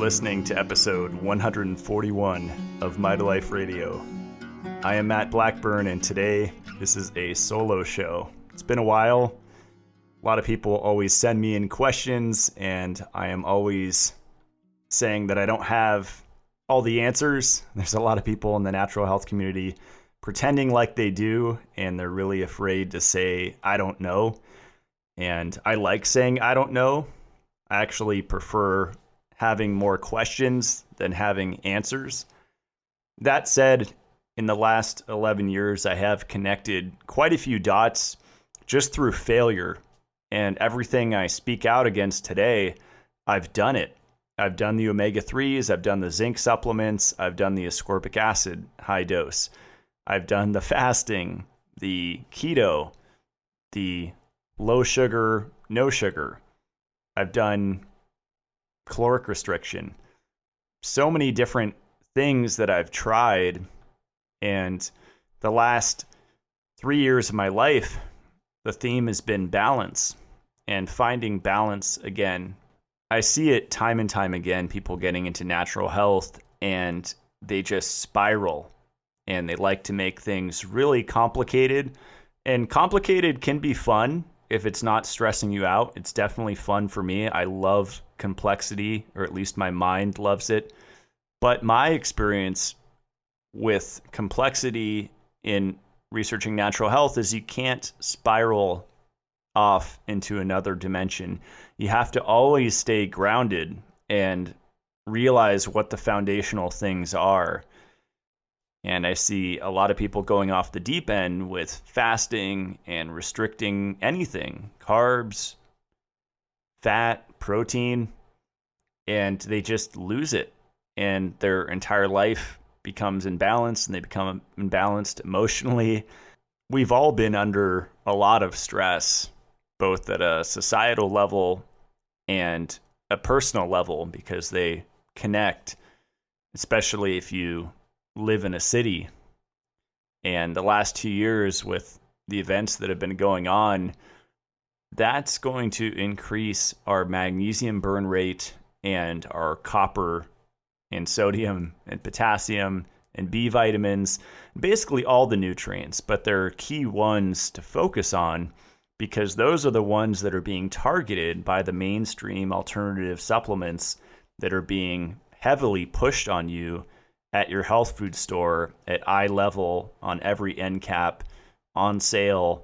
listening to episode 141 of Mitolife Radio. I am Matt Blackburn, and today this is a solo show. It's been a while. A lot of people always send me in questions, and I am always saying that I don't have all the answers. There's a lot of people in the natural health community pretending like they do, and they're really afraid to say, I don't know. And I like saying I don't know. I actually prefer having more questions than having answers. That said, in the last 11 years, I have connected quite a few dots just through failure. And everything I speak out against today, I've done it. I've done the omega-3s, I've done the zinc supplements, I've done the ascorbic acid high dose. I've done the fasting, the keto, the low sugar, no sugar. I've done caloric restriction. So many different things that I've tried. And the last 3 years of my life, the theme has been balance and finding balance again. I see it time and time again, people getting into natural health and they just spiral and they like to make things really complicated. And complicated can be fun if it's not stressing you out. It's definitely fun for me. I love complexity, or at least my mind loves it. But my experience with complexity in researching natural health is you can't spiral off into another dimension. You have to always stay grounded and realize what the foundational things are. And I see a lot of people going off the deep end with fasting and restricting anything, carbs, fat, protein, and they just lose it. And their entire life becomes imbalanced, and they become imbalanced emotionally. We've all been under a lot of stress, both at a societal level and a personal level, because they connect, especially if you live in a city. And the last 2 years with the events that have been going on, that's going to increase our magnesium burn rate and our copper and sodium and potassium and B vitamins, basically all the nutrients. But there are key ones to focus on because those are the ones that are being targeted by the mainstream alternative supplements that are being heavily pushed on you at your health food store, at eye level, on every end cap, on sale,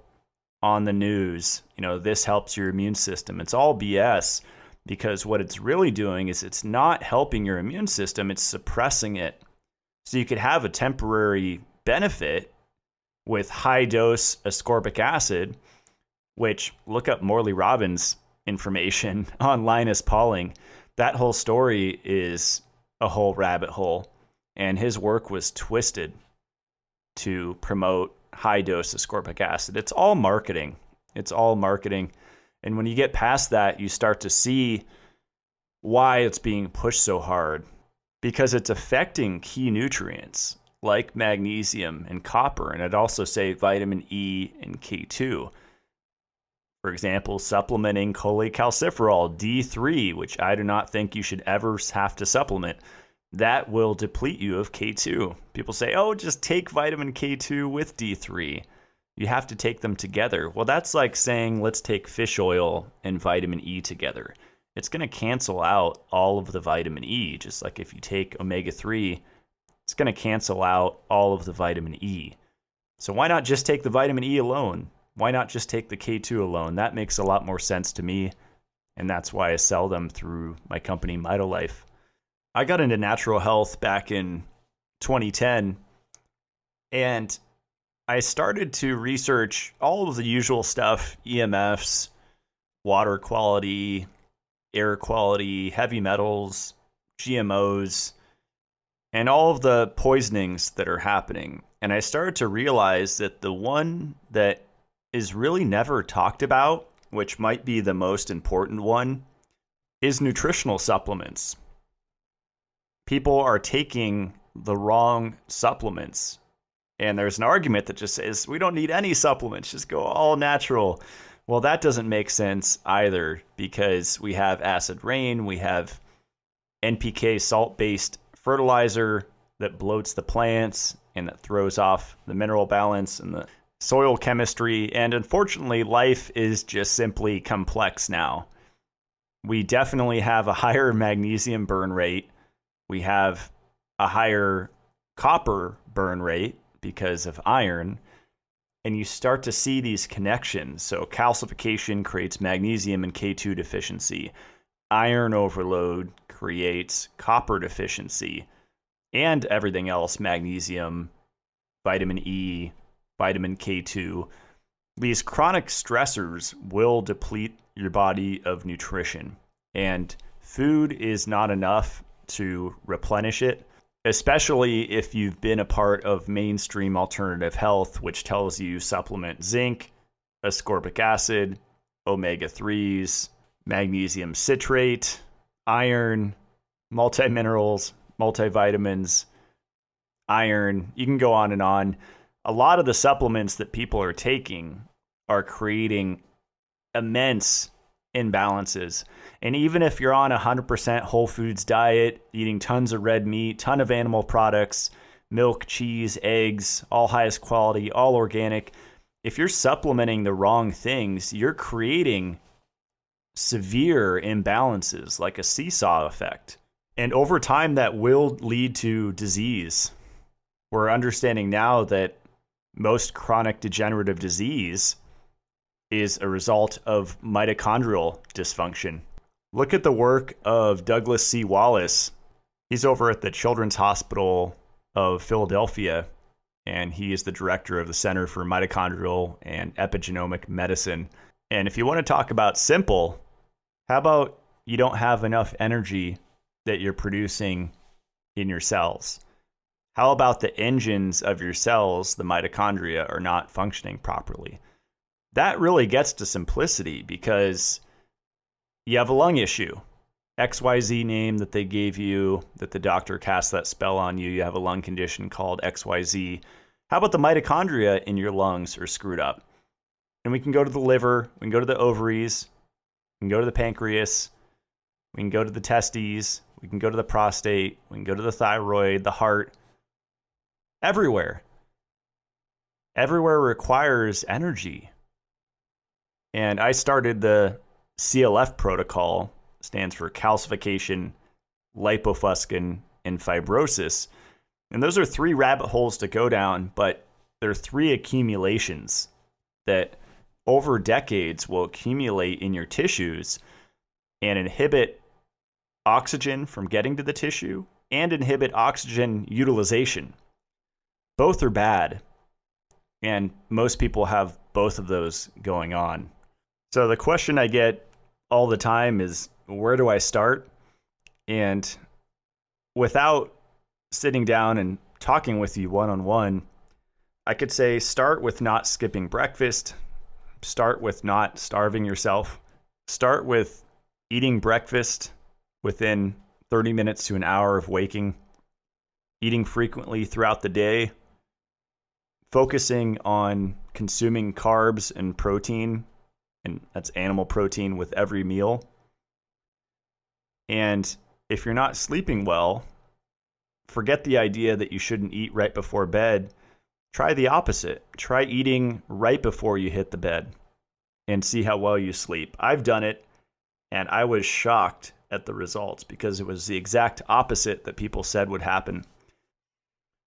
on the news. You know, this helps your immune system. It's all BS, because what it's really doing is it's not helping your immune system, it's suppressing it. So you could have a temporary benefit with high dose ascorbic acid, which, look up Morley Robbins' information on Linus Pauling. That whole story is a whole rabbit hole. And his work was twisted to promote high-dose ascorbic acid. It's all marketing. It's all marketing. And when you get past that, you start to see why it's being pushed so hard. Because it's affecting key nutrients like magnesium and copper. And I'd also say vitamin E and K2. For example, supplementing cholecalciferol, D3, which I do not think you should ever have to supplement. That will deplete you of K2. People say, oh, just take vitamin K2 with D3. You have to take them together. Well, that's like saying, let's take fish oil and vitamin E together. It's going to cancel out all of the vitamin E, just like if you take omega-3, it's going to cancel out all of the vitamin E. So why not just take the vitamin E alone? Why not just take the K2 alone? That makes a lot more sense to me, and that's why I sell them through my company, Mitolife. I got into natural health back in 2010, and I started to research all of the usual stuff, EMFs, water quality, air quality, heavy metals, GMOs, and all of the poisonings that are happening. And I started to realize that the one that is really never talked about, which might be the most important one, is nutritional supplements. People are taking the wrong supplements. And there's an argument that just says, we don't need any supplements, just go all natural. Well, that doesn't make sense either, because we have acid rain, we have NPK salt-based fertilizer that bloats the plants and that throws off the mineral balance and the soil chemistry. And unfortunately, life is just simply complex now. We definitely have a higher magnesium burn rate. We have a higher copper burn rate because of iron. And you start to see these connections. So calcification creates magnesium and K2 deficiency. Iron overload creates copper deficiency. And everything else, magnesium, vitamin E, vitamin K2. These chronic stressors will deplete your body of nutrition, and food is not enough to replenish it, especially if you've been a part of mainstream alternative health, which tells you supplement zinc, ascorbic acid, omega-3s, magnesium citrate, iron, multiminerals, multivitamins, iron. You can go on and on. A lot of the supplements that people are taking are creating immense imbalances. And even if you're on a 100% whole foods diet, eating tons of red meat, ton of animal products, milk, cheese, eggs, all highest quality, all organic, if you're supplementing the wrong things, you're creating severe imbalances like a seesaw effect. And over time, that will lead to disease. We're understanding now that most chronic degenerative disease is a result of mitochondrial dysfunction. Look at the work of Douglas C. Wallace. He's over at the Children's Hospital of Philadelphia, and he is the director of the Center for Mitochondrial and Epigenomic Medicine. And if you want to talk about simple, how about you don't have enough energy that you're producing in your cells? How about the engines of your cells, the mitochondria, are not functioning properly? That really gets to simplicity because you have a lung issue. XYZ name that they gave you, that the doctor cast that spell on you. You have a lung condition called XYZ. How about the mitochondria in your lungs are screwed up? And we can go to the liver, we can go to the ovaries, we can go to the pancreas, we can go to the testes, we can go to the prostate, we can go to the thyroid, the heart. Everywhere. Everywhere requires energy. And I started the CLF protocol, stands for calcification, lipofuscin, and fibrosis. And those are 3 rabbit holes to go down, but they're 3 accumulations that over decades will accumulate in your tissues and inhibit oxygen from getting to the tissue and inhibit oxygen utilization. Both are bad, and most people have both of those going on. So the question I get all the time is, where do I start? And without sitting down and talking with you one-on-one, I could say start with not skipping breakfast, start with not starving yourself, start with eating breakfast within 30 minutes to an hour of waking, eating frequently throughout the day, focusing on consuming carbs and protein, and that's animal protein with every meal. And if you're not sleeping well, forget the idea that you shouldn't eat right before bed. Try the opposite. Try eating right before you hit the bed and see how well you sleep. I've done it, and I was shocked at the results because it was the exact opposite that people said would happen.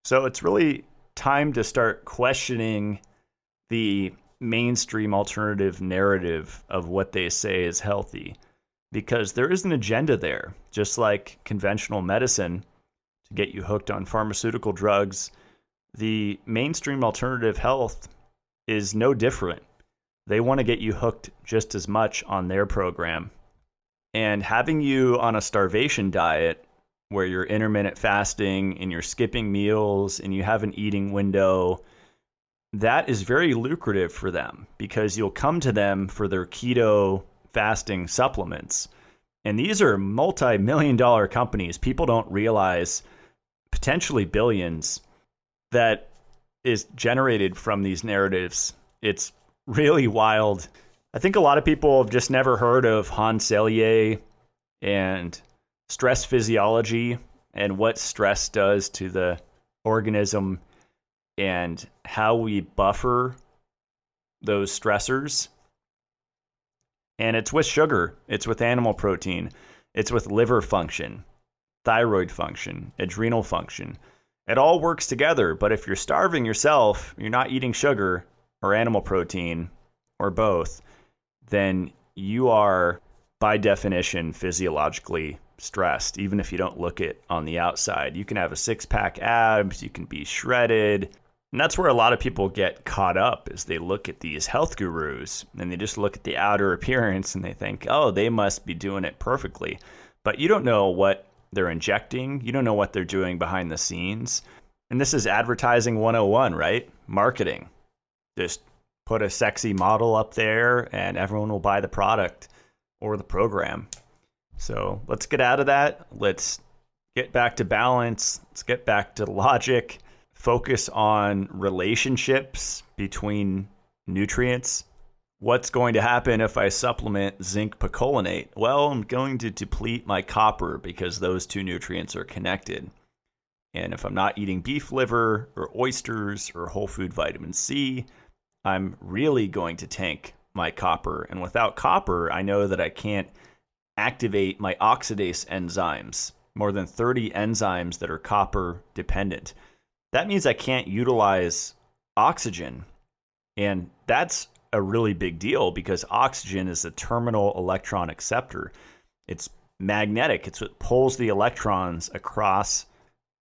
So it's really time to start questioning the mainstream alternative narrative of what they say is healthy, because there is an agenda there, just like conventional medicine to get you hooked on pharmaceutical drugs. The mainstream alternative health is no different. They want to get you hooked just as much on their program. And having you on a starvation diet where you're intermittent fasting and you're skipping meals and you have an eating window, that is very lucrative for them because you'll come to them for their keto fasting supplements. And these are multi-million-dollar companies. People don't realize potentially billions that is generated from these narratives. It's really wild. I think a lot of people have just never heard of Hans Selye and stress physiology and what stress does to the organism and how we buffer those stressors. And it's with sugar, it's with animal protein, it's with liver function, thyroid function, adrenal function. It all works together, but if you're starving yourself, you're not eating sugar or animal protein or both, then you are, by definition, physiologically stressed, even if you don't look it on the outside. You can have a six-pack abs, you can be shredded. And that's where a lot of people get caught up, is they look at these health gurus and they just look at the outer appearance and they think, oh, they must be doing it perfectly. But you don't know what they're injecting. You don't know what they're doing behind the scenes. And this is advertising 101, right? Marketing. Just put a sexy model up there and everyone will buy the product or the program. So let's get out of that. Let's get back to balance. Let's get back to logic. Focus on relationships between nutrients. What's going to happen if I supplement zinc picolinate? Well, I'm going to deplete my copper because those two nutrients are connected. And if I'm not eating beef liver or oysters or whole food vitamin C, I'm really going to tank my copper. And without copper, I know that I can't activate my oxidase enzymes, more than 30 enzymes that are copper dependent. That means I can't utilize oxygen. And that's a really big deal because oxygen is the terminal electron acceptor. It's magnetic. It's what pulls the electrons across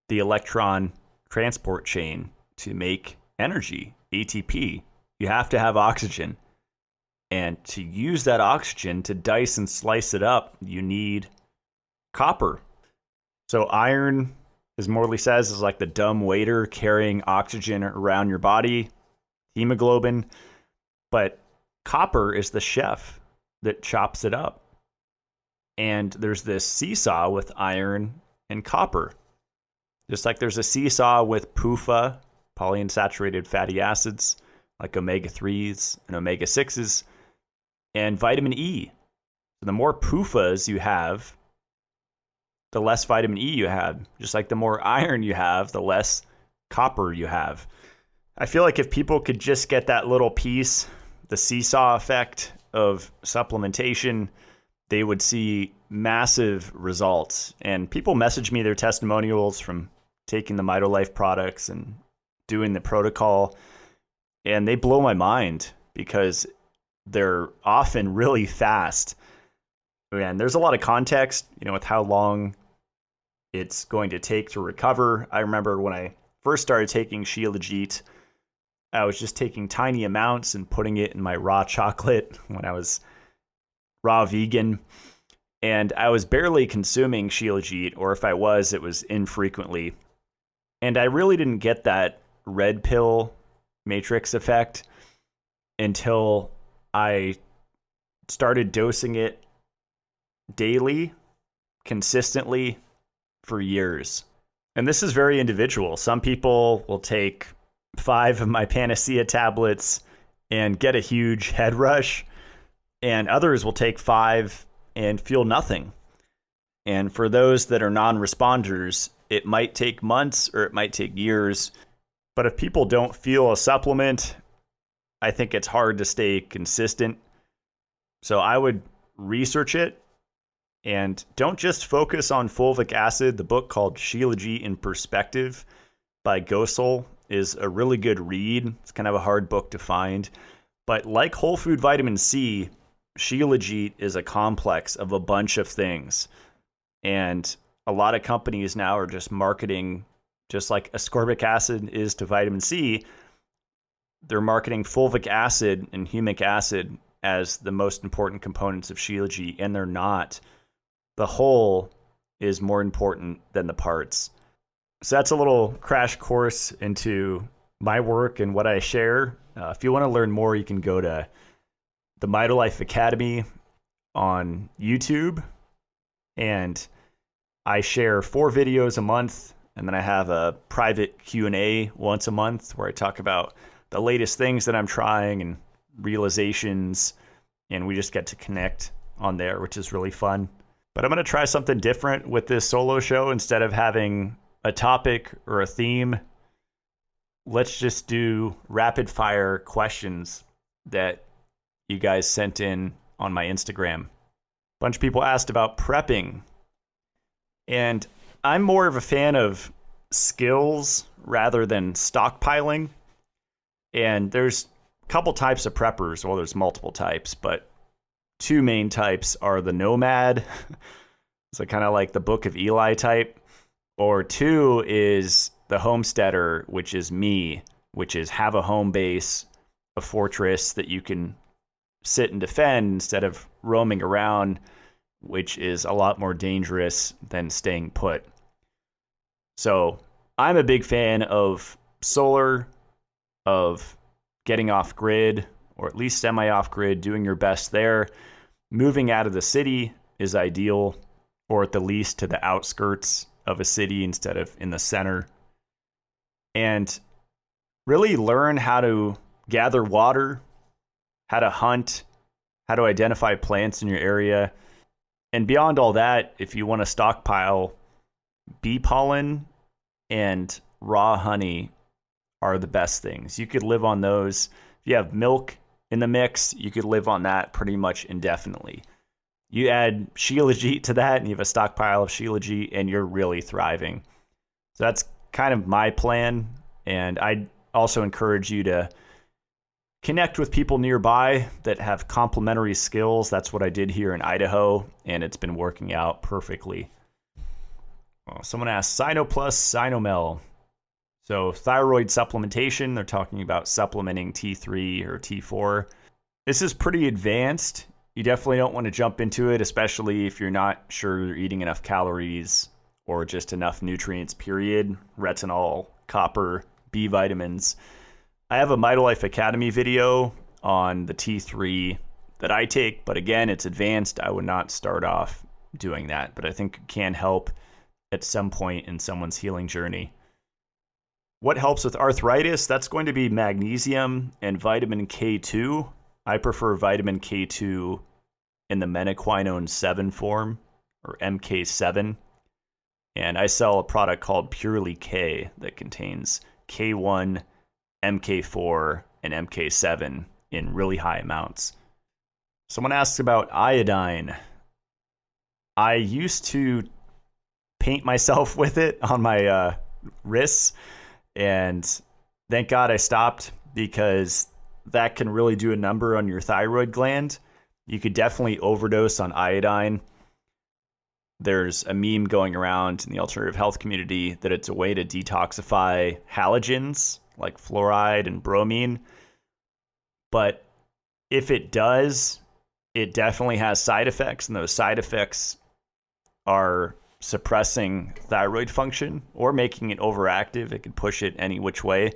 the electron transport chain to make energy, ATP. You have to have oxygen. And to use that oxygen to dice and slice it up, you need copper. So iron, as Morley says, is like the dumb waiter carrying oxygen around your body, hemoglobin. But copper is the chef that chops it up. And there's this seesaw with iron and copper. Just like there's a seesaw with PUFA, polyunsaturated fatty acids, like omega-3s and omega-6s, and vitamin E. So the more PUFAs you have, the less vitamin E you have. Just like the more iron you have, the less copper you have. I feel like if people could just get that little piece, the seesaw effect of supplementation, they would see massive results. And people message me their testimonials from taking the Mitolife products and doing the protocol, and they blow my mind because they're often really fast. And there's a lot of context, with how long it's going to take to recover. I remember when I first started taking Shilajit, I was just taking tiny amounts and putting it in my raw chocolate when I was raw vegan. And I was barely consuming Shilajit, or if I was, it was infrequently. And I really didn't get that red pill matrix effect until I started dosing it daily, consistently, for years. And this is very individual. Some people will take 5 of my Panacea tablets and get a huge head rush, and others will take 5 and feel nothing. And for those that are non-responders, it might take months or it might take years. But if people don't feel a supplement, I think it's hard to stay consistent. So I would research it. And don't just focus on fulvic acid. The book called Shilajit in Perspective by Gosel is a really good read. It's kind of a hard book to find. But like whole food vitamin C, Shilajit is a complex of a bunch of things. And a lot of companies now are just marketing, just like ascorbic acid is to vitamin C, they're marketing fulvic acid and humic acid as the most important components of Shilajit, and they're not. The whole is more important than the parts. So that's a little crash course into my work and what I share. If you want to learn more, you can go to the Mitolife Academy on YouTube. And I share 4 videos a month. And then I have a private Q&A once a month where I talk about the latest things that I'm trying and realizations. And we just get to connect on there, which is really fun. But I'm going to try something different with this solo show. Instead of having a topic or a theme, let's just do rapid fire questions that you guys sent in on my Instagram. A bunch of people asked about prepping. And I'm more of a fan of skills rather than stockpiling. And there's a couple types of preppers. Well, there's multiple types, but two main types are the nomad, so kind of like the Book of Eli type, or two is the homesteader, which is me, which is have a home base, a fortress that you can sit and defend instead of roaming around, which is a lot more dangerous than staying put. So I'm a big fan of solar, of getting off grid, or at least semi off grid, doing your best there. Moving out of the city is ideal, or at the least to the outskirts of a city instead of in the center. And really learn how to gather water, how to hunt, how to identify plants in your area. And beyond all that, if you want to stockpile, bee pollen and raw honey are the best things. You could live on those. If you have milk in the mix, you could live on that pretty much indefinitely. You add Shilajit to that, and you have a stockpile of Shilajit, and you're really thriving. So that's kind of my plan. And I also encourage you to connect with people nearby that have complementary skills. That's what I did here in Idaho, and it's been working out perfectly. Well, someone asked Sinoplus, Sinomel. So thyroid supplementation, they're talking about supplementing T3 or T4. This is pretty advanced. You definitely don't want to jump into it, especially if you're not sure you're eating enough calories or just enough nutrients, period. Retinol, copper, B vitamins. I have a Mitolife Academy video on the T3 that I take, but again, it's advanced. I would not start off doing that, but I think it can help at some point in someone's healing journey. What helps with arthritis? That's going to be magnesium and vitamin K2. I prefer vitamin K2 in the menaquinone 7 form, or MK7. And I sell a product called Purely K that contains K1, MK4, and MK7 in really high amounts. Someone asks about iodine. I used to paint myself with it on my wrists, and thank God I stopped, because that can really do a number on your thyroid gland. You could definitely overdose on iodine. There's a meme going around in the alternative health community that it's a way to detoxify halogens like fluoride and bromine. But if it does, it definitely has side effects, and those side effects are suppressing thyroid function or making it overactive. It can push it any which way.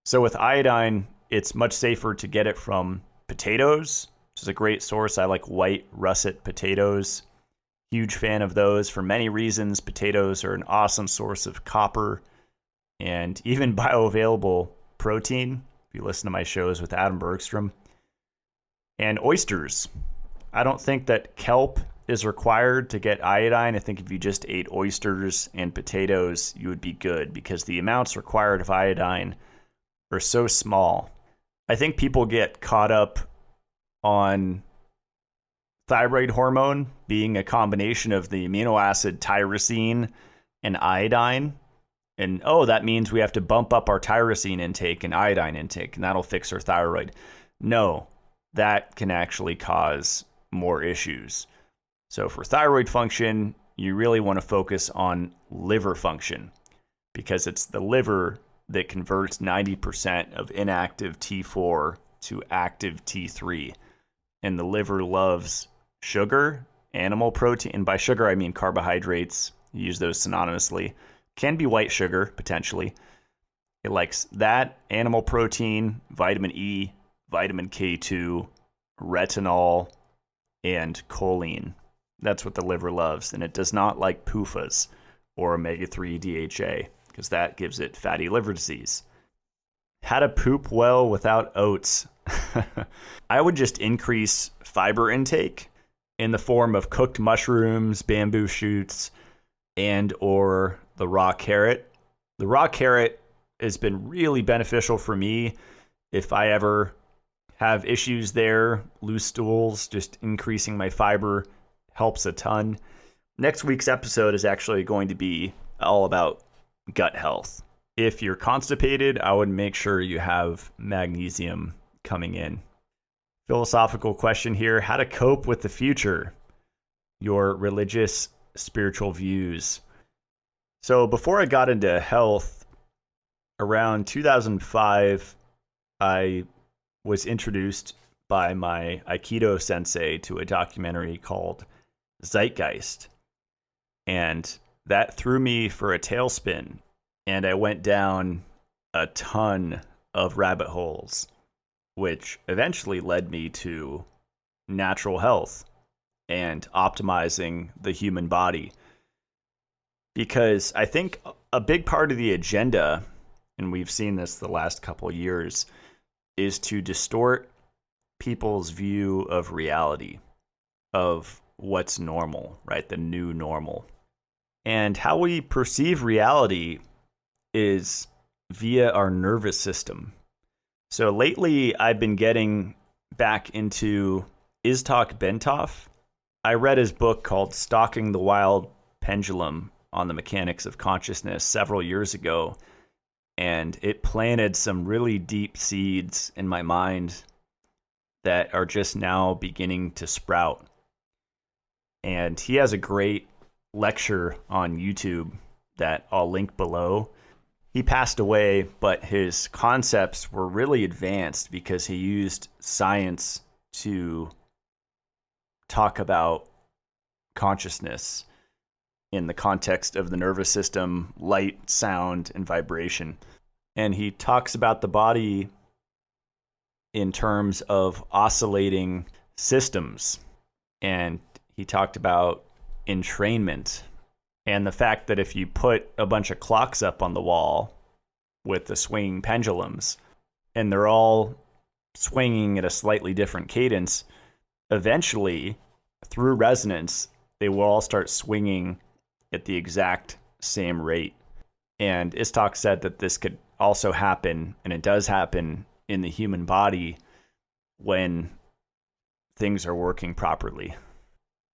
So with iodine, it's much safer to get it from potatoes, which is a great source. I like white russet potatoes. Huge fan of those for many reasons. Potatoes are an awesome source of copper and even bioavailable protein. If you listen to my shows with Adam Bergstrom. And oysters. I don't think that kelp is required to get iodine. I think if you just ate oysters and potatoes, you would be good, because the amounts required of iodine are so small. I think people get caught up on thyroid hormone being a combination of the amino acid tyrosine and iodine. And, oh, that means we have to bump up our tyrosine intake and iodine intake, and that'll fix our thyroid. No, that can actually cause more issues. So for thyroid function, you really want to focus on liver function, because it's the liver that converts 90% of inactive T4 to active T3. And the liver loves sugar, animal protein, and by sugar I mean carbohydrates. You use those synonymously. Can be white sugar, potentially. It likes that, animal protein, vitamin E, vitamin K2, retinol, and choline. That's what the liver loves. And it does not like PUFAs or omega-3 DHA, because that gives it fatty liver disease. How to poop well without oats. I would just increase fiber intake in the form of cooked mushrooms, bamboo shoots, and or the raw carrot. The raw carrot has been really beneficial for me if I ever have issues there, loose stools, just increasing my fiber helps a ton. Next week's episode is actually going to be all about gut health. If you're constipated, I would make sure you have magnesium coming in. Philosophical question here: how to cope with the future? Your religious, spiritual views. So before I got into health, around 2005, I was introduced by my Aikido sensei to a documentary called Zeitgeist. And that threw me for a tailspin. And I went down a ton of rabbit holes, which eventually led me to natural health and optimizing the human body. Because I think a big part of the agenda, and we've seen this the last couple of years, is to distort people's view of reality, of what's normal, right? The new normal. And how we perceive reality is via our nervous system. So lately, I've been getting back into Itzhak Bentov. I read his book called Stalking the Wild Pendulum on the Mechanics of Consciousness several years ago. And it planted some really deep seeds in my mind that are just now beginning to sprout. And he has a great lecture on YouTube that I'll link below. He passed away, but his concepts were really advanced because he used science to talk about consciousness in the context of the nervous system, light, sound, and vibration. And he talks about the body in terms of oscillating systems. And he talked about entrainment and the fact that if you put a bunch of clocks up on the wall with the swinging pendulums, and they're all swinging at a slightly different cadence, eventually, through resonance, they will all start swinging at the exact same rate. And Itzhak said that this could also happen, and it does happen in the human body when things are working properly.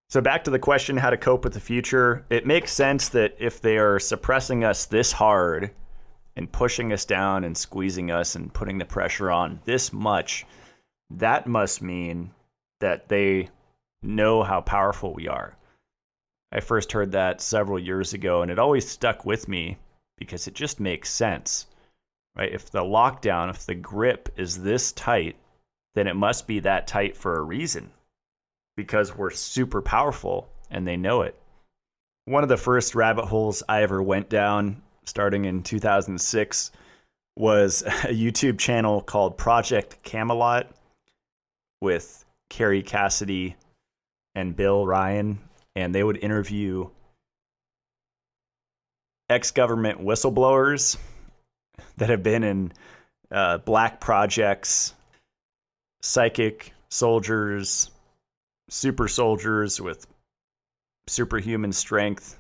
So back to the question, how to cope with the future. It makes sense that if they are suppressing us this hard and pushing us down and squeezing us and putting the pressure on this much, that must mean that they know how powerful we are. I first heard that several years ago, and it always stuck with me because it just makes sense, right? If the lockdown, if the grip is this tight, then it must be that tight for a reason, because we're super powerful and they know it. One of the first rabbit holes I ever went down, starting in 2006, was a YouTube channel called Project Camelot with Carrie Cassidy and Bill Ryan. And they would interview ex-government whistleblowers that have been in black projects, psychic soldiers, super soldiers with superhuman strength,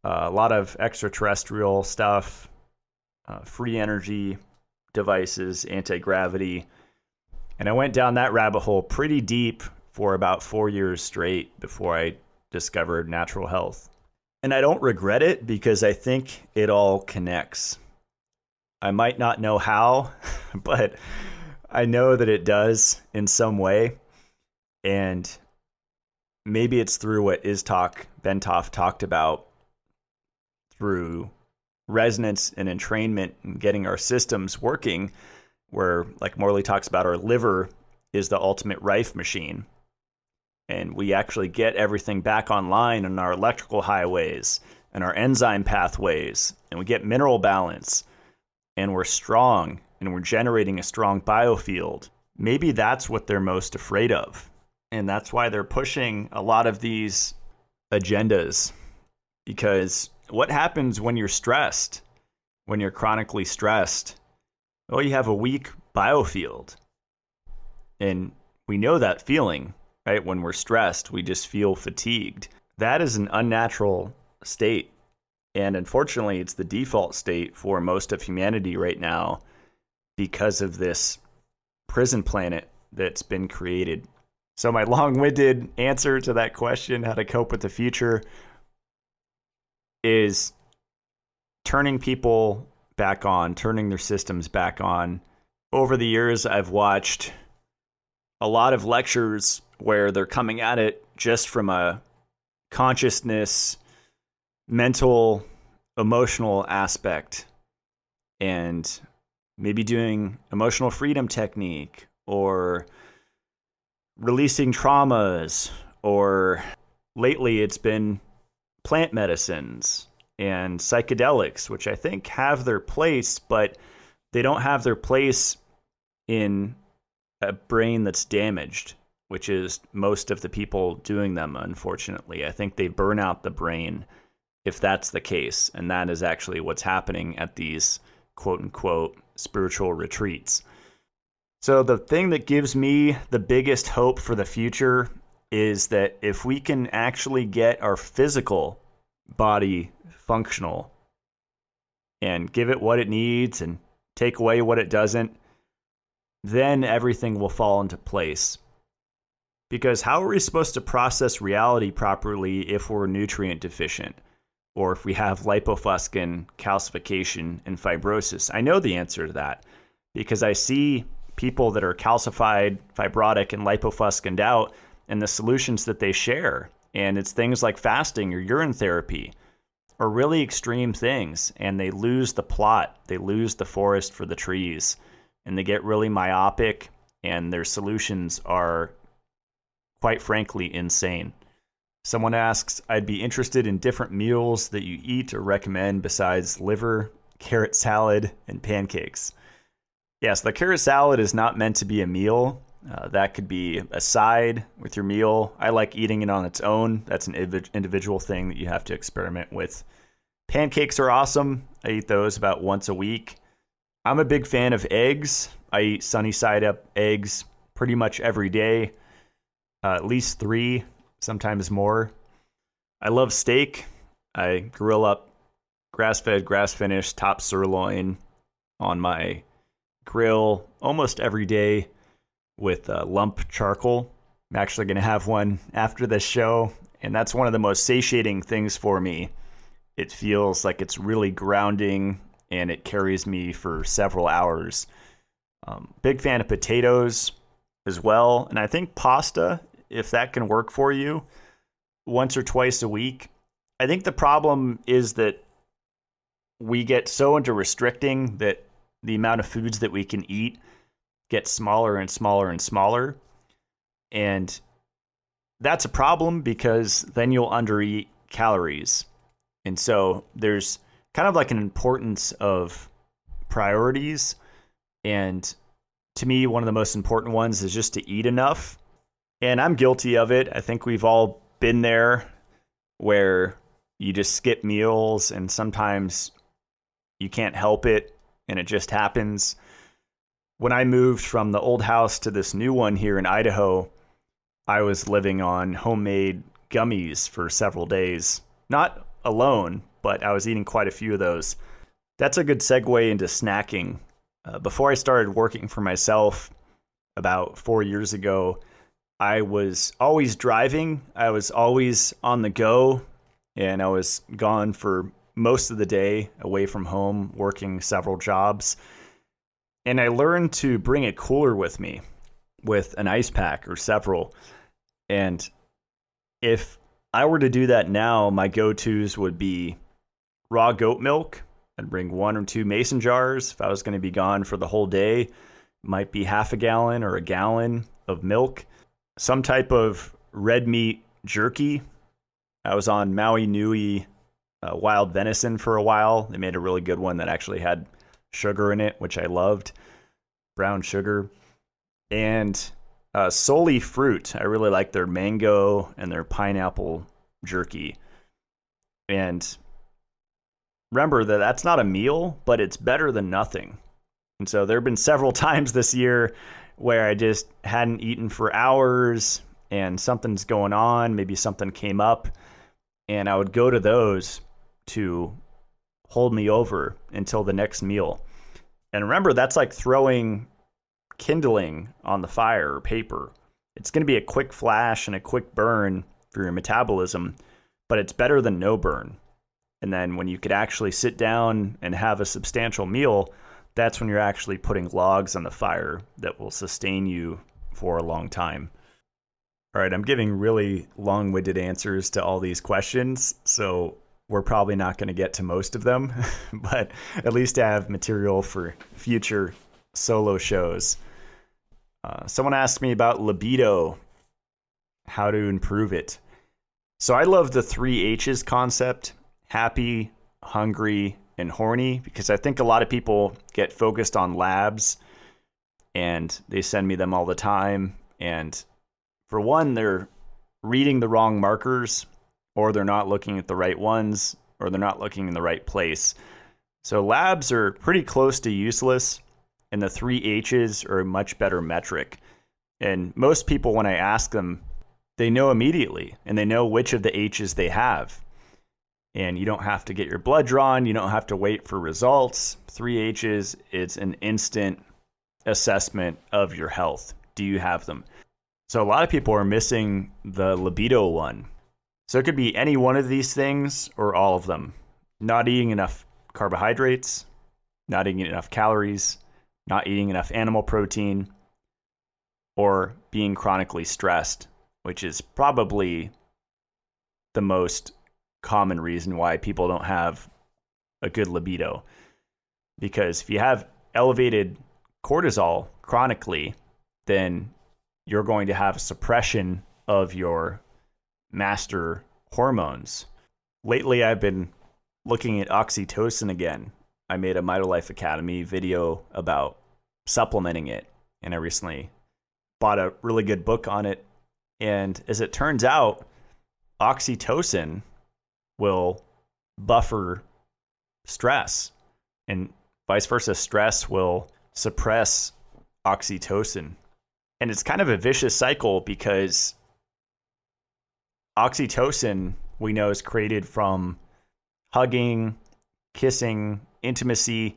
a lot of extraterrestrial stuff, free energy devices, anti-gravity. And I went down that rabbit hole pretty deep for about 4 years straight before I discovered natural health. And I don't regret it because I think it all connects. I might not know how, but I know that it does in some way. And maybe it's through what Itzhak Bentov talked about, through resonance and entrainment and getting our systems working, where, like Morley talks about, our liver is the ultimate Rife machine. And we actually get everything back online on our electrical highways and our enzyme pathways, and we get mineral balance, and we're strong, and we're generating a strong biofield. Maybe that's what they're most afraid of. And that's why they're pushing a lot of these agendas. Because what happens when you're stressed, when you're chronically stressed? Well, you have a weak biofield. And we know that feeling. right? When we're stressed, we just feel fatigued. That is an unnatural state. And unfortunately, it's the default state for most of humanity right now because of this prison planet that's been created. So my long-winded answer to that question, how to cope with the future, is turning people back on, turning their systems back on. Over the years, I've watched a lot of lectures where they're coming at it just from a consciousness, mental, emotional aspect, and maybe doing emotional freedom technique or releasing traumas, or lately it's been plant medicines and psychedelics, which I think have their place, but they don't have their place in a brain that's damaged, which is most of the people doing them, unfortunately. I think they burn out the brain if that's the case, and that is actually what's happening at these quote-unquote spiritual retreats. So the thing that gives me the biggest hope for the future is that if we can actually get our physical body functional and give it what it needs and take away what it doesn't, then everything will fall into place. Because how are we supposed to process reality properly if we're nutrient deficient, or if we have lipofuscin calcification and fibrosis? I know the answer to that because I see people that are calcified, fibrotic, and lipofuscined out, and the solutions that they share. And it's things like fasting or urine therapy, or really extreme things. And they lose the plot, they lose the forest for the trees, and they get really myopic, and their solutions are, quite frankly, insane. Someone asks, I'd be interested in different meals that you eat or recommend besides liver, carrot salad, and pancakes. Yes, the carrot salad is not meant to be a meal. That could be a side with your meal. I like eating it on its own. That's an individual thing that you have to experiment with. Pancakes are awesome. I eat those about once a week. I'm a big fan of eggs. I eat sunny side up eggs pretty much every day, at least 3, sometimes more. I love steak. I grill up grass-fed, grass-finished top sirloin on my grill almost every day with lump charcoal. I'm actually going to have one after this show, and that's one of the most satiating things for me. It feels like it's really grounding, and it carries me for several hours. Big fan of potatoes as well, and I think pasta, if that can work for you, once or twice a week. I think the problem is that we get so into restricting that the amount of foods that we can eat get smaller and smaller and smaller. And that's a problem because then you'll undereat calories. And so there's kind of like an importance of priorities. And to me, one of the most important ones is just to eat enough. And I'm guilty of it. I think we've all been there where you just skip meals and sometimes you can't help it and it just happens. When I moved from the old house to this new one here in Idaho, I was living on homemade gummies for several days. Not alone, but I was eating quite a few of those. That's a good segue into snacking. Before I started working for myself about 4 years ago, I was always driving. I was always on the go, and I was gone for most of the day away from home, working several jobs. And I learned to bring a cooler with me with an ice pack or several. And if I were to do that now, my go-tos would be raw goat milk. I'd bring 1 or 2 mason jars. If I was going to be gone for the whole day, it might be half a gallon or a gallon of milk. Some type of red meat jerky. I was on Maui Nui wild venison for a while. They made a really good one that actually had sugar in it, which I loved. Brown sugar. And Soli fruit. I really like their mango and their pineapple jerky. And remember that that's not a meal, but it's better than nothing. And so there have been several times this year where I just hadn't eaten for hours and something's going on, maybe something came up, and I would go to those to hold me over until the next meal. And remember, that's like throwing kindling on the fire or paper. It's going to be a quick flash and a quick burn for your metabolism, but it's better than no burn. And then when you could actually sit down and have a substantial meal, that's when you're actually putting logs on the fire that will sustain you for a long time. All right, I'm giving really long-winded answers to all these questions, so we're probably not going to get to most of them, but at least I have material for future solo shows. Someone asked me about libido, how to improve it. So I love the 3 H's concept: happy, hungry, and horny, because I think a lot of people get focused on labs and they send me them all the time. And for one, they're reading the wrong markers, or they're not looking at the right ones, or they're not looking in the right place. So labs are pretty close to useless, and the 3 H's are a much better metric. And most people, when I ask them, they know immediately, and they know which of the H's they have. And you don't have to get your blood drawn. You don't have to wait for results. 3 H's, it's an instant assessment of your health. Do you have them? So a lot of people are missing the libido one. So it could be any one of these things or all of them. Not eating enough carbohydrates, not eating enough calories, not eating enough animal protein, or being chronically stressed, which is probably the most common reason why people don't have a good libido. Because if you have elevated cortisol chronically, then you're going to have a suppression of your master hormones. Lately, I've been looking at oxytocin again. I made a Mitolife Academy video about supplementing it, and I recently bought a really good book on it. And as it turns out, oxytocin will buffer stress, and vice versa. Stress will suppress oxytocin. And it's kind of a vicious cycle, because oxytocin, we know, is created from hugging, kissing, intimacy,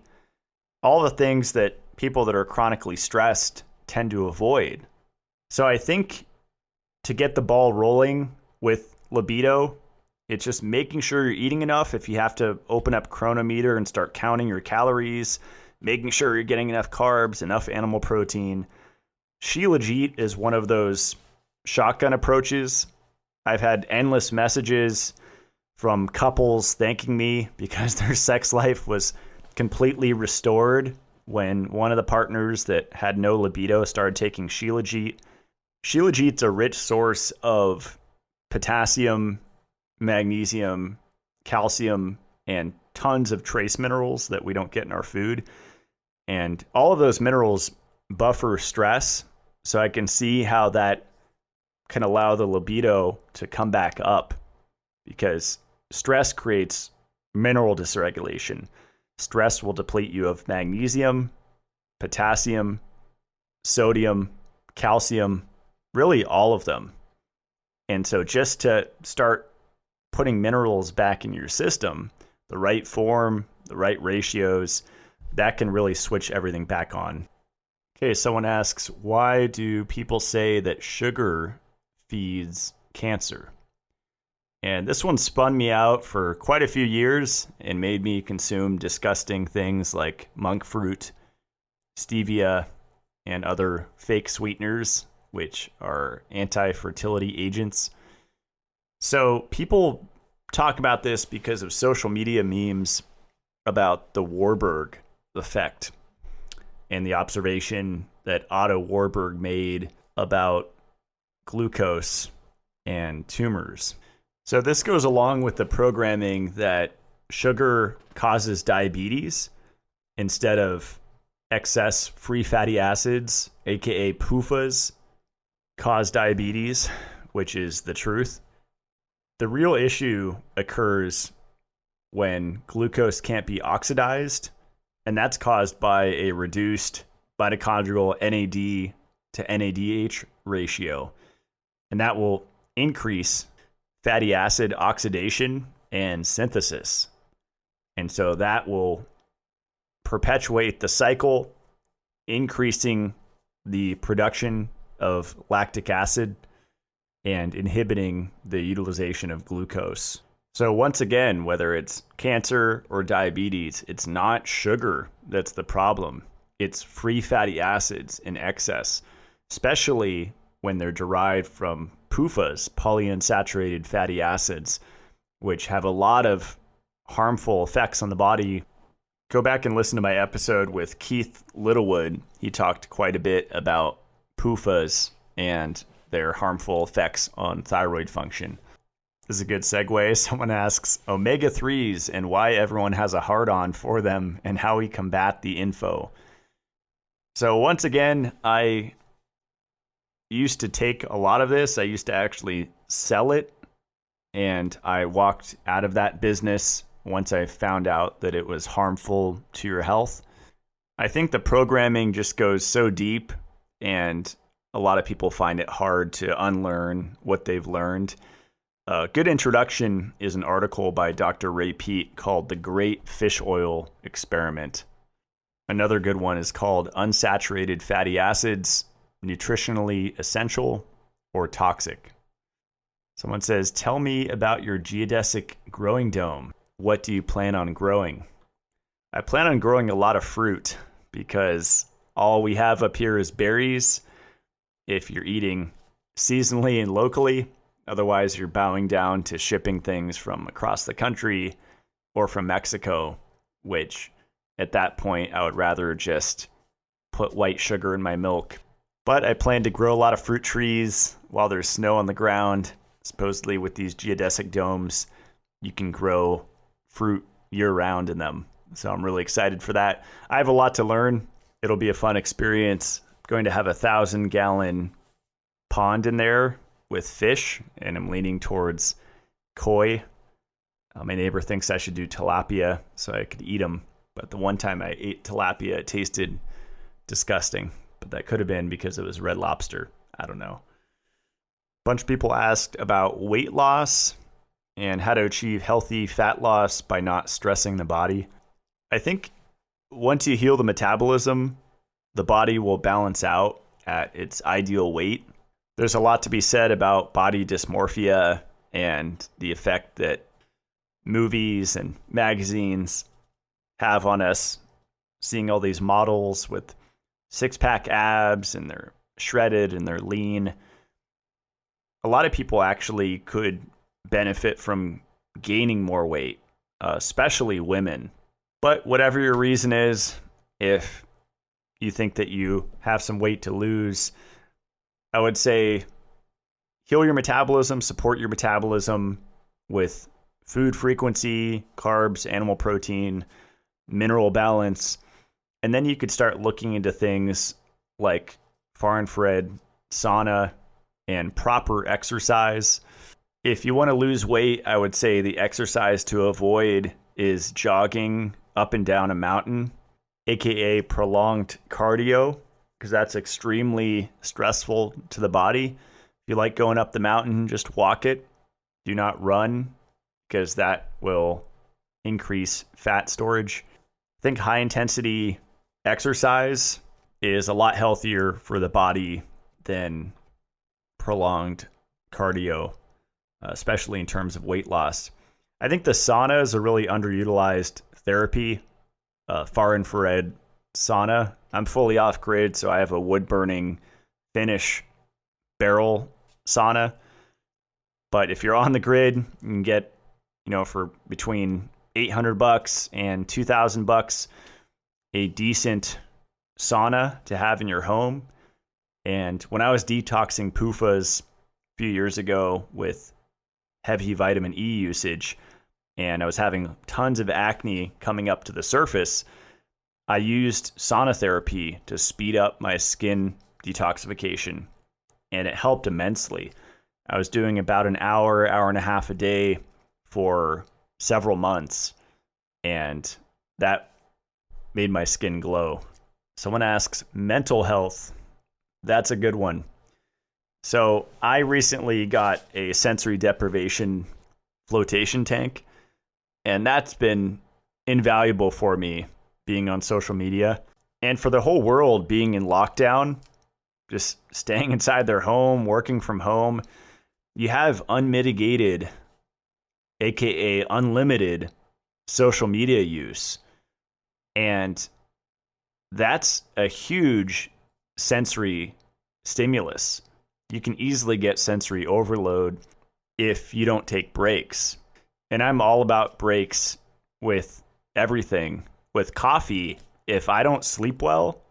all the things that people that are chronically stressed tend to avoid. So I think to get the ball rolling with libido, it's just making sure you're eating enough. If you have to open up Chronometer and start counting your calories, making sure you're getting enough carbs, enough animal protein. Shilajit is one of those shotgun approaches. I've had endless messages from couples thanking me because their sex life was completely restored when one of the partners that had no libido started taking Shilajit. Shilajit's a rich source of potassium, magnesium, calcium, and tons of trace minerals that we don't get in our food. And all of those minerals buffer stress. So I can see how that can allow the libido to come back up, because stress creates mineral dysregulation. Stress will deplete you of magnesium, potassium, sodium, calcium, really all of them. And so just to start putting minerals back in your system, the right form, the right ratios, that can really switch everything back on. Okay, someone asks, why do people say that sugar feeds cancer? And this one spun me out for quite a few years and made me consume disgusting things like monk fruit, stevia, and other fake sweeteners, which are anti-fertility agents. So people talk about this because of social media memes about the Warburg effect and the observation that Otto Warburg made about glucose and tumors. So this goes along with the programming that sugar causes diabetes instead of excess free fatty acids, aka PUFAs, cause diabetes, which is the truth. The real issue occurs when glucose can't be oxidized, and that's caused by a reduced mitochondrial NAD to NADH ratio. and that will increase fatty acid oxidation and synthesis. And so that will perpetuate the cycle, increasing the production of lactic acid and inhibiting the utilization of glucose. So once again, whether it's cancer or diabetes, it's not sugar that's the problem. It's free fatty acids in excess, especially when they're derived from PUFAs, polyunsaturated fatty acids, which have a lot of harmful effects on the body. Go back and listen to my episode with Keith Littlewood. He talked quite a bit about PUFAs and their harmful effects on thyroid function. This is a good segue. Someone asks omega-3s and why everyone has a hard-on for them and how we combat the info. So once again, I used to take a lot of this. I used to actually sell it, and I walked out of that business once I found out that it was harmful to your health. I think the programming just goes so deep, and a lot of people find it hard to unlearn what they've learned. A good introduction is an article by Dr. Ray Peat called The Great Fish Oil Experiment. Another good one is called Unsaturated Fatty Acids, Nutritionally Essential or Toxic. Someone says, tell me about your geodesic growing dome. What do you plan on growing? I plan on growing a lot of fruit because all we have up here is berries. If you're eating seasonally and locally, otherwise you're bowing down to shipping things from across the country or from Mexico, which at that point I would rather just put white sugar in my milk. But I plan to grow a lot of fruit trees while there's snow on the ground. Supposedly with these geodesic domes, you can grow fruit year-round in them. So I'm really excited for that. I have a lot to learn. It'll be a fun experience. I'm going to have a 1,000-gallon pond in there with fish, and I'm leaning towards koi. My neighbor thinks I should do tilapia so I could eat them. But the one time I ate tilapia, it tasted disgusting. But that could have been because it was red lobster. I don't know. A bunch of people asked about weight loss and how to achieve healthy fat loss by not stressing the body. I think once you heal the metabolism, the body will balance out at its ideal weight. There's a lot to be said about body dysmorphia and the effect that movies and magazines have on us, seeing all these models with six-pack abs and they're shredded and they're lean. A lot of people actually could benefit from gaining more weight, especially women. But whatever your reason is, if you think that you have some weight to lose, I would say heal your metabolism, support your metabolism with food frequency, carbs, animal protein, mineral balance. And then you could start looking into things like far infrared sauna and proper exercise. If you want to lose weight, I would say the exercise to avoid is jogging up and down a mountain, aka prolonged cardio, because that's extremely stressful to the body. If you like going up the mountain, just walk it. Do not run, because that will increase fat storage. I think high intensity exercise is a lot healthier for the body than prolonged cardio, especially in terms of weight loss. I think the sauna is a really underutilized therapy, far infrared sauna. I'm fully off grid, so I have a wood burning Finnish barrel sauna. But if you're on the grid, you can get, for between $800 and $2,000 a decent sauna to have in your home. And when I was detoxing PUFAs a few years ago with heavy vitamin E usage, and I was having tons of acne coming up to the surface, I used sauna therapy to speed up my skin detoxification, and it helped immensely. I was doing about an hour, hour and a half a day for several months, and that made my skin glow. Someone asks, mental health. That's a good one. So I recently got a sensory deprivation flotation tank, and that's been invaluable for me being on social media and for the whole world being in lockdown, just staying inside their home, working from home. You have unmitigated, aka unlimited social media use. And that's a huge sensory stimulus. You can easily get sensory overload if you don't take breaks. And I'm all about breaks with everything. With coffee, if I don't sleep well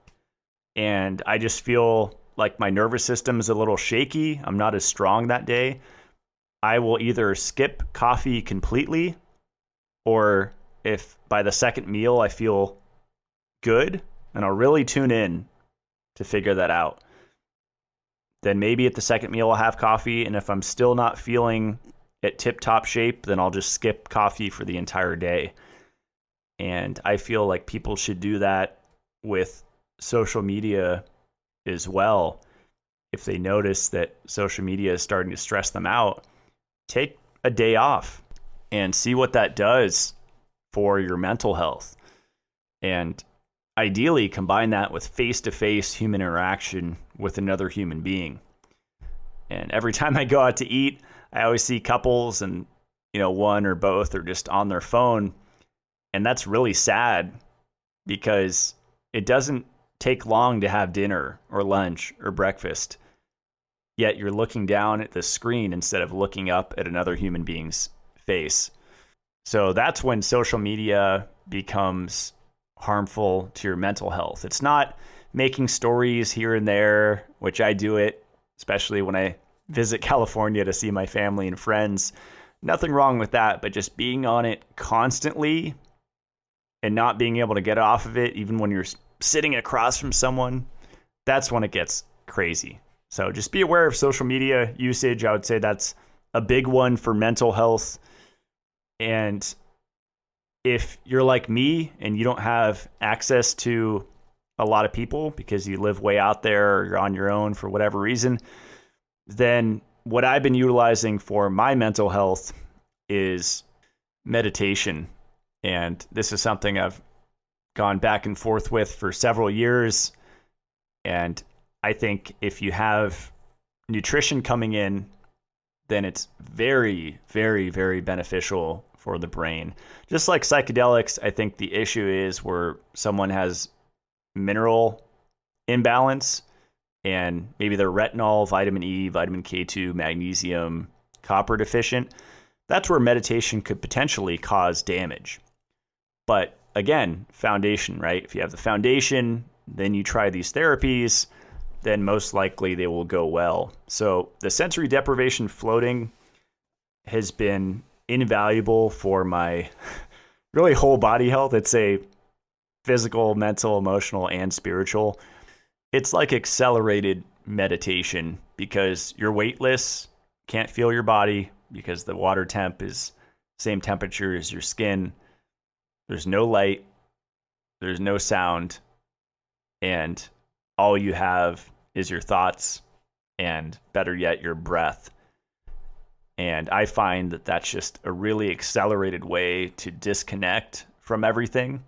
and I just feel like my nervous system is a little shaky, I'm not as strong that day, I will either skip coffee completely, or if by the second meal I feel good, and I'll really tune in to figure that out, then maybe at the second meal I'll have coffee. And if I'm still not feeling at tip-top shape, then I'll just skip coffee for the entire day. And I feel like people should do that with social media as well. If they notice that social media is starting to stress them out, take a day off and see what that does for your mental health. And ideally combine that with face-to-face human interaction with another human being. And every time I go out to eat, I always see couples and, one or both are just on their phone. And that's really sad because it doesn't take long to have dinner or lunch or breakfast. Yet you're looking down at the screen instead of looking up at another human being's face. So that's when social media becomes harmful to your mental health. It's not making stories here and there, which I do it, especially when I visit California to see my family and friends. Nothing wrong with that, but just being on it constantly and not being able to get off of it, even when you're sitting across from someone, that's when it gets crazy. So just be aware of social media usage. I would say that's a big one for mental health. And if you're like me and you don't have access to a lot of people because you live way out there or you're on your own for whatever reason, then what I've been utilizing for my mental health is meditation. And this is something I've gone back and forth with for several years. And I think if you have nutrition coming in, then it's very, very, very beneficial for the brain. Just like psychedelics, I think the issue is where someone has mineral imbalance and maybe they're retinol, vitamin E, vitamin K2, magnesium, copper deficient. That's where meditation could potentially cause damage. But again, foundation, right? If you have the foundation, then you try these therapies, then most likely they will go well. So the sensory deprivation floating has been invaluable for my really whole body health. It's a physical, mental, emotional, and spiritual. It's like accelerated meditation because you're weightless, can't feel your body because the water temp is same temperature as your skin. There's no light, there's no sound, and all you have is your thoughts and, better yet, your breath. And I find that that's just a really accelerated way to disconnect from everything.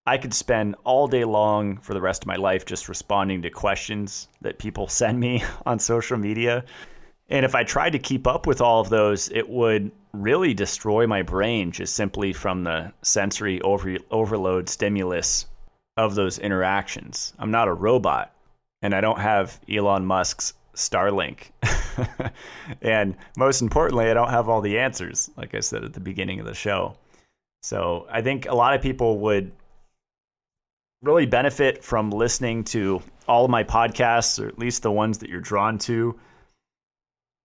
I could spend all day long for the rest of my life just responding to questions that people send me on social media. And if I tried to keep up with all of those, it would really destroy my brain just simply from the sensory overload stimulus of those interactions. I'm not a robot, and I don't have Elon Musk's Starlink. And most importantly, I don't have all the answers, like I said at the beginning of the show. So I think a lot of people would really benefit from listening to all of my podcasts, or at least the ones that you're drawn to,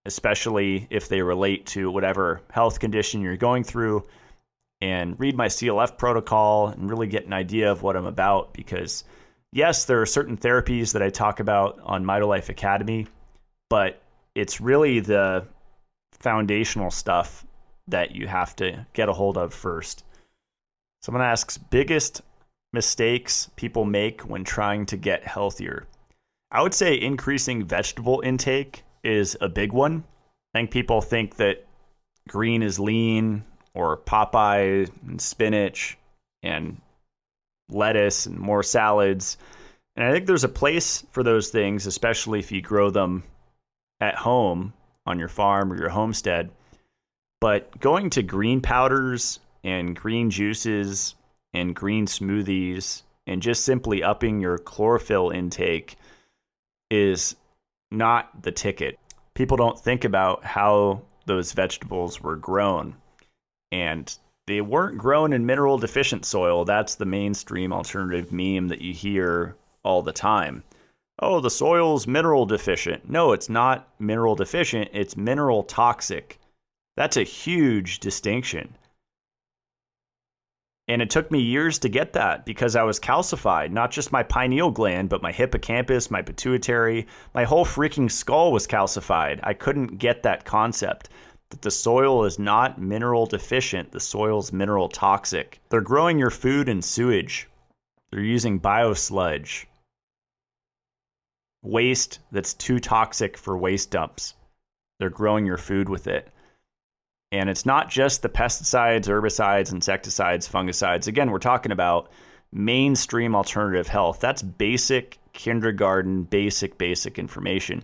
especially if they relate to whatever health condition you're going through, and read my CLF protocol and really get an idea of what I'm about. Because yes, there are certain therapies that I talk about on Mitolife Academy, but it's really the foundational stuff that you have to get a hold of first. Someone asks, biggest mistakes people make when trying to get healthier. I would say increasing vegetable intake is a big one. I think people think that green is lean, or Popeye and spinach and lettuce and more salads. And I think there's a place for those things, especially if you grow them at home on your farm or your homestead. But going to green powders and green juices and green smoothies and just simply upping your chlorophyll intake is not the ticket. People don't think about how those vegetables were grown. And they weren't grown in mineral deficient soil. That's the mainstream alternative meme that you hear all the time. Oh, the soil's mineral deficient. No, it's not mineral deficient. It's mineral toxic. That's a huge distinction. And it took me years to get that because I was calcified. Not just my pineal gland, but my hippocampus, my pituitary, my whole freaking skull was calcified. I couldn't get that concept that the soil is not mineral deficient. The soil's mineral toxic. They're growing your food in sewage. They're using biosludge. Waste that's too toxic for waste dumps. They're growing your food with it. And it's not just the pesticides, herbicides, insecticides, fungicides. Again, we're talking about mainstream alternative health. That's basic kindergarten, basic information.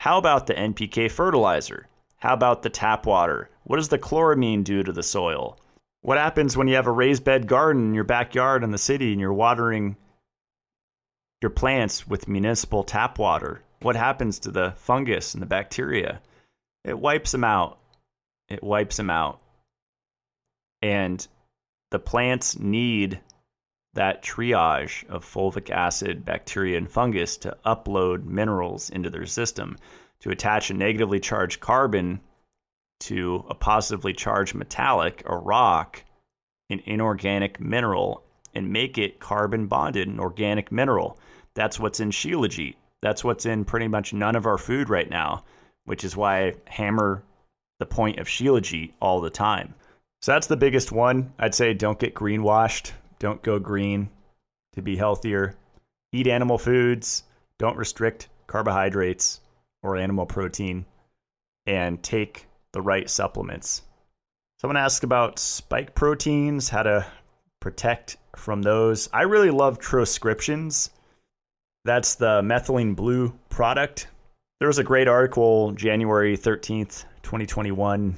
How about the NPK fertilizer? How about the tap water? What does the chloramine do to the soil? What happens when you have a raised bed garden in your backyard in the city and you're watering your plants with municipal tap water? What happens to the fungus and the bacteria? It wipes them out. It wipes them out. And the plants need that triage of fulvic acid, bacteria, and fungus to upload minerals into their system, to attach a negatively charged carbon to a positively charged metallic, a rock, an inorganic mineral, and make it carbon bonded, an organic mineral. That's what's in Shilajit. That's what's in pretty much none of our food right now, which is why I hammer the point of Shilajit all the time. So that's the biggest one. I'd say don't get greenwashed. Don't go green to be healthier. Eat animal foods. Don't restrict carbohydrates or animal protein. And take the right supplements. Someone asked about spike proteins, how to protect from those. I really love Transcriptions. That's the methylene blue product. There was a great article January 13th, 2021,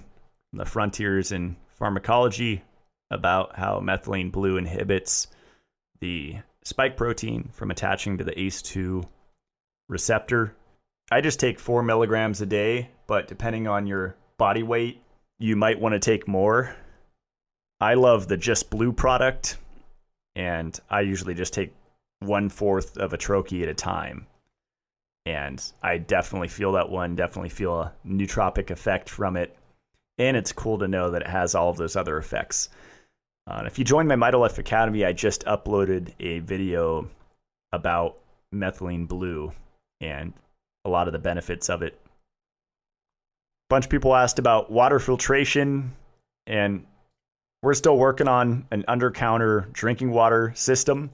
the Frontiers in Pharmacology, about how methylene blue inhibits the spike protein from attaching to the ACE2 receptor. I just take 4 milligrams a day, but depending on your body weight, you might want to take more. I love the Just Blue product, and I usually just take 1/4 of a troche at a time. And I definitely feel that one, definitely feel a nootropic effect from it. And it's cool to know that it has all of those other effects. If you join my Mitolife Academy, I just uploaded a video about methylene blue and a lot of the benefits of it. A bunch of people asked about water filtration, and we're still working on an under-counter drinking water system,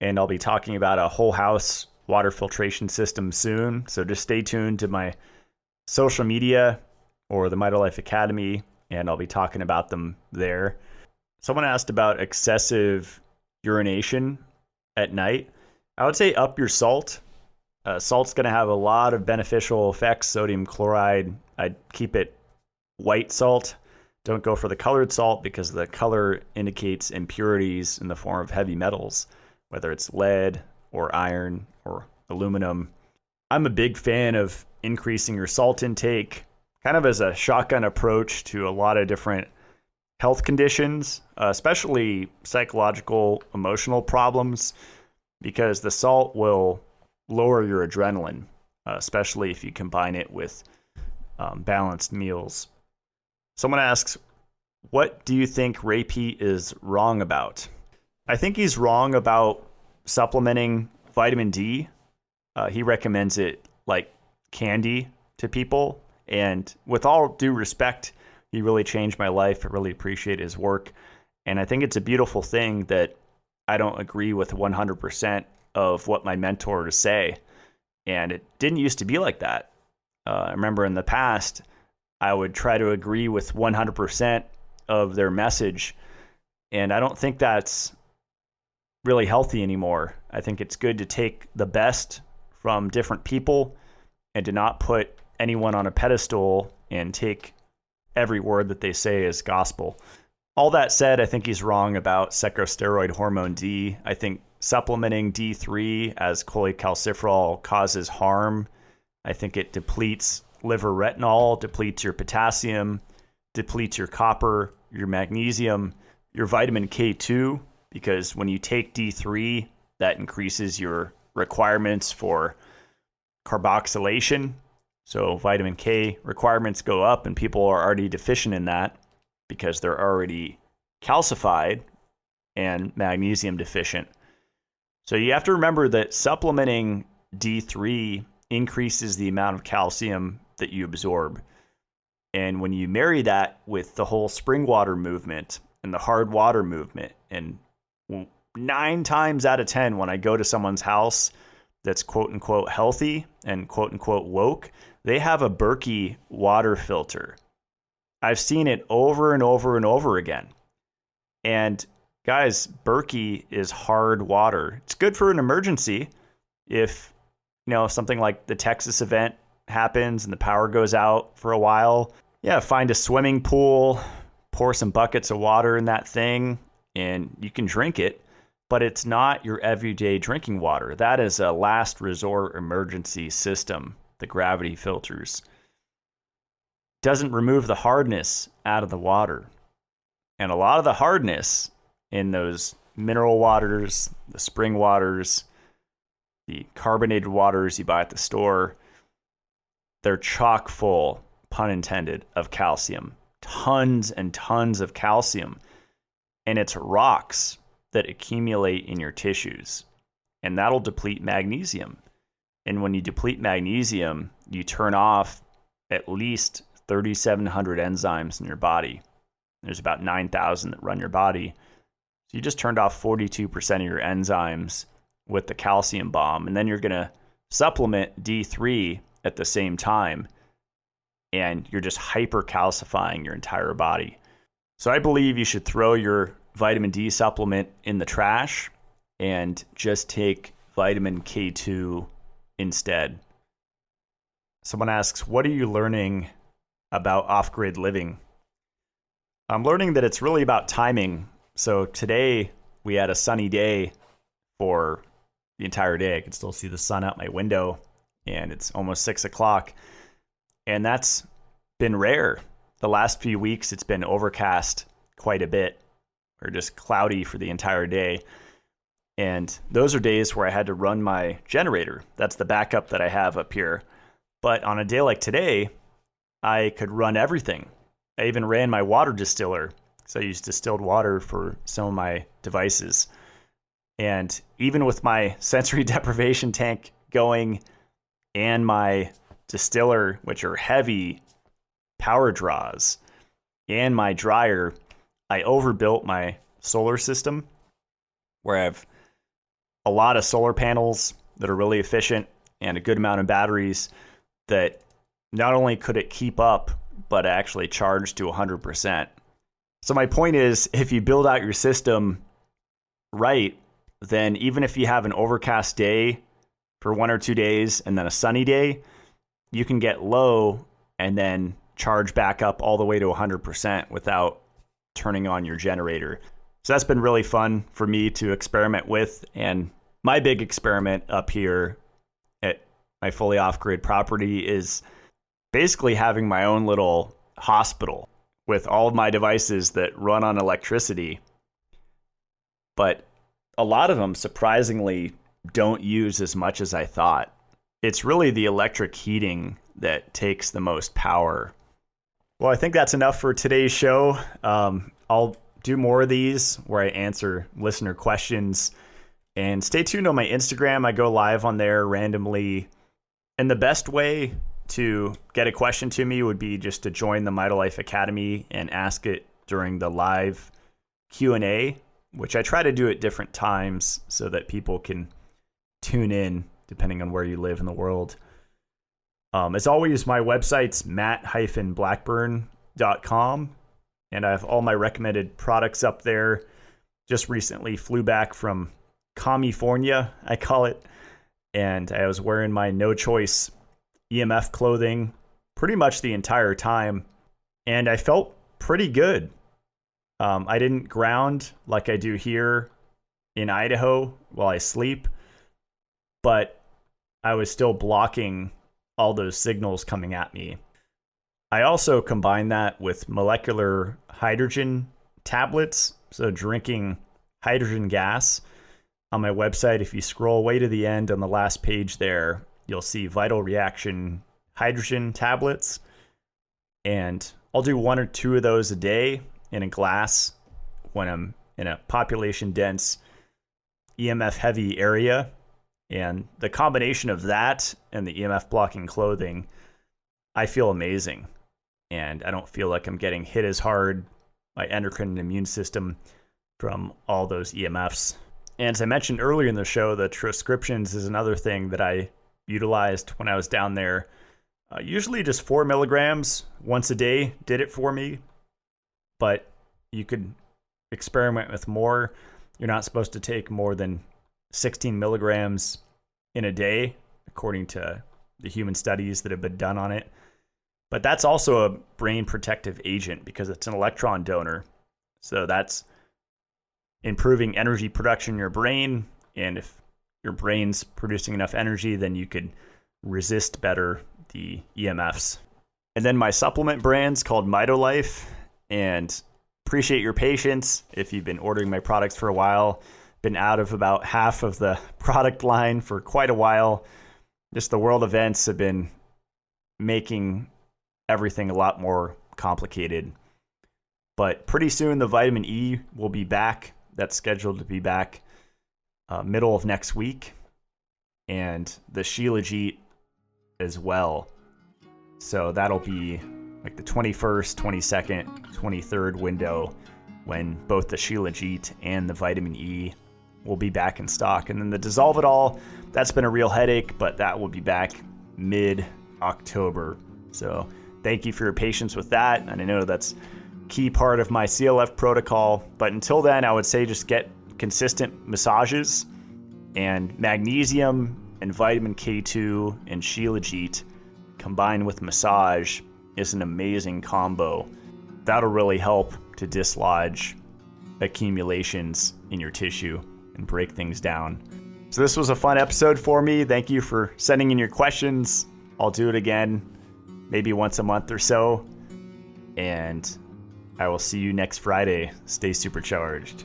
and I'll be talking about a whole house water filtration system soon. So just stay tuned to my social media or the Mitolife Academy, and I'll be talking about them there. Someone asked about excessive urination at night. I would say up your salt. Salt's going to have a lot of beneficial effects. Sodium chloride, I'd keep it white salt. Don't go for the colored salt because the color indicates impurities in the form of heavy metals, whether it's lead or iron or aluminum. I'm a big fan of increasing your salt intake, kind of as a shotgun approach to a lot of different health conditions, especially psychological, emotional problems, because the salt will lower your adrenaline, especially if you combine it with balanced meals. Someone asks, what do you think Ray Peat is wrong about? I think he's wrong about supplementing vitamin D. He recommends it like candy to people. And with all due respect, he really changed my life. I really appreciate his work. And I think it's a beautiful thing that I don't agree with 100% of what my mentors say. And it didn't used to be like that. I remember in the past, I would try to agree with 100% of their message, and I don't think that's really healthy anymore. I think it's good to take the best from different people and to not put anyone on a pedestal and take every word that they say as gospel. All that said, I think he's wrong about serosteroid hormone D. I think supplementing D3 as cholecalciferol causes harm. I think it depletes liver retinol, depletes your potassium, depletes your copper, your magnesium, your vitamin K2, because when you take D3, that increases your requirements for carboxylation. So vitamin K requirements go up, and people are already deficient in that because they're already calcified and magnesium deficient. So you have to remember that supplementing D3 increases the amount of calcium that you absorb. And when you marry that with the whole spring water movement and the hard water movement, and 9 times out of 10, when I go to someone's house that's quote unquote healthy and quote unquote woke, they have a Berkey water filter. I've seen it over and over and over again. And guys, Berkey is hard water. It's good for an emergency if, something like the Texas event happens and the power goes out for a while. Yeah, find a swimming pool, pour some buckets of water in that thing, and you can drink it. But it's not your everyday drinking water. That is a last resort emergency system, the gravity filters. Doesn't remove the hardness out of the water. And a lot of the hardness in those mineral waters, the spring waters, the carbonated waters you buy at the store, they're chock full, pun intended, of calcium. Tons and tons of calcium. And it's rocks that accumulate in your tissues. And that'll deplete magnesium. And when you deplete magnesium, you turn off at least 3,700 enzymes in your body. There's about 9,000 that run your body. So you just turned off 42% of your enzymes with the calcium bomb. And then you're going to supplement D3 at the same time. And you're just hypercalcifying your entire body. So I believe you should throw your vitamin D supplement in the trash and just take vitamin K2 instead. Someone asks, what are you learning about off-grid living? I'm learning that it's really about timing. So today we had a sunny day for the entire day. I could still see the sun out my window, and it's almost 6 o'clock. And that's been rare. The last few weeks, it's been overcast quite a bit, or just cloudy for the entire day. And those are days where I had to run my generator. That's the backup that I have up here. But on a day like today, I could run everything. I even ran my water distiller. So I use distilled water for some of my devices. And even with my sensory deprivation tank going and my distiller, which are heavy power draws, and my dryer, I overbuilt my solar system where I have a lot of solar panels that are really efficient and a good amount of batteries that not only could it keep up, but actually charge to 100%. So my point is, if you build out your system right, then even if you have an overcast day for 1 or 2 days and then a sunny day, you can get low and then charge back up all the way to 100% without turning on your generator. So that's been really fun for me to experiment with. And my big experiment up here at my fully off-grid property is basically having my own little hospital with all of my devices that run on electricity. But a lot of them, surprisingly, don't use as much as I thought. It's really the electric heating that takes the most power. Well, I think that's enough for today's show. I'll do more of these where I answer listener questions. And stay tuned on my Instagram. I go live on there randomly. And the best way to get a question to me would be just to join the Mitolife Academy and ask it during the live Q&A, which I try to do at different times so that people can tune in depending on where you live in the world. As always, my website's matt-blackburn.com, and I have all my recommended products up there. Just recently flew back from California, I call it, and I was wearing my No Choice EMF clothing pretty much the entire time, and I felt pretty good. I didn't ground like I do here in Idaho while I sleep, but I was still blocking all those signals coming at me. I also combine that with molecular hydrogen tablets, so drinking hydrogen gas. On my website, if you scroll way to the end on the last page there, you'll see vital reaction hydrogen tablets, and I'll do 1 or 2 of those a day in a glass when I'm in a population dense, EMF heavy area. And the combination of that and the EMF blocking clothing, I feel amazing. And I don't feel like I'm getting hit as hard by endocrine and immune system from all those EMFs. And as I mentioned earlier in the show, the transcriptions is another thing that I utilized when I was down there. Usually just 4 milligrams once a day did it for me, but you could experiment with more. You're not supposed to take more than 16 milligrams in a day, according to the human studies that have been done on it. But that's also a brain protective agent because it's an electron donor. So that's improving energy production in your brain. And if your brain's producing enough energy, then you could resist better the EMFs. And then my supplement brand's called Mitolife, and appreciate your patience if you've been ordering my products for a while. Been out of about half of the product line for quite a while. Just the world events have been making everything a lot more complicated. But pretty soon the vitamin E will be back. That's scheduled to be back middle of next week. And the Shilajit as well. So that'll be like the 21st, 22nd, 23rd window when both the Shilajit and the vitamin E will be back in stock. And then the Dissolve It All, that's been a real headache, but that will be back mid-October. So thank you for your patience with that. And I know that's a key part of my CLF protocol. But until then, I would say just get consistent massages, and magnesium and vitamin K2 and Shilajit combined with massage is an amazing combo. That'll really help to dislodge accumulations in your tissue and break things down. So this was a fun episode for me. Thank you for sending in your questions. I'll do it again, maybe once a month or so. And I will see you next Friday. Stay supercharged.